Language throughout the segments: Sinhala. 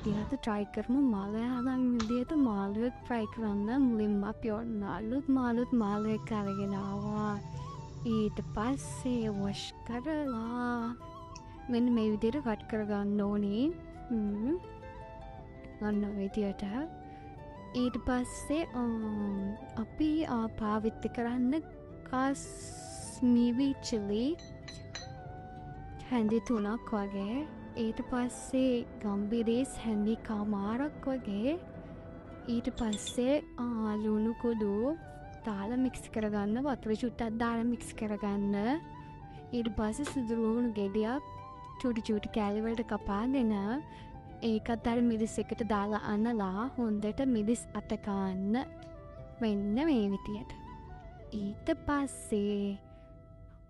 විදිහට try කරමු. මාළු හදන විදිහට මාළුවෙක් fry කරන්න මුලින්ම අපි ඔන්න අලුත් මාළුවෙක් අරගෙන ආවා. ඊට පස්සේ wash කරලා මෙන්න මේ විදිහට cut කරගන්න ඕනේ. අන්න ඔය විදිහට. ඊට පස්සේ අපි පාවිච්චි කරන්න කාශ්මීරි chili හැඳි 3ක් වගේ. ඊට පස්සේ ගම්බිරිස් හැඳි කමාරක් වගේ. ඊට පස්සේ ලුණු කුඩු දාලා mix කරගන්න, වතුර චුට්ටක් දාලා mix කරගන්න. ඊට පස්සේ සුදු ලුණු ගෙඩියක් චුටි කෑලි වලට කපාගෙන ඒකත් අර මිරිස් එකට දාලා අනලා හොඳට මිරිස් අත ගන්න. මෙන්න මේ විදියට. ඊට පස්සේ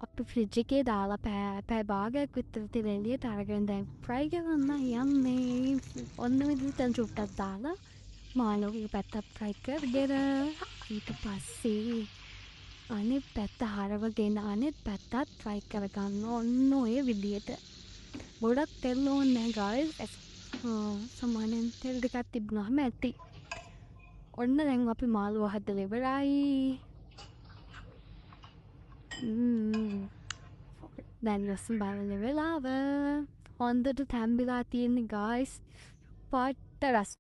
අපි ෆ්‍රිජ් එකේ දාලා පැය භාගයක් විතර තියලා එළියට අරගෙන දැන් fry කරන්න යන්නේ. ඔන්න විදිහට චුට්ටක් දාලා මාළුගේ පැත්තත් fry කරගෙන ඊට පස්සේ අනිත් පැත්ත හරවගෙන අනිත් පැත්තත් fry කරගන්න. ඔන්න ඔය විදියට. ගොඩක් තෙල් ඕනේ නැහැ guys. සමානෙන් තෙල් ටිකක් තිබුණාම ඇති. ඔන්න දැන් අපි මාළුව හදලා ඉවරයි. දැන් රසම් බලන වෙලාව හොඳට තැම්බිලා තියෙන්නේ guys. පට්ට රස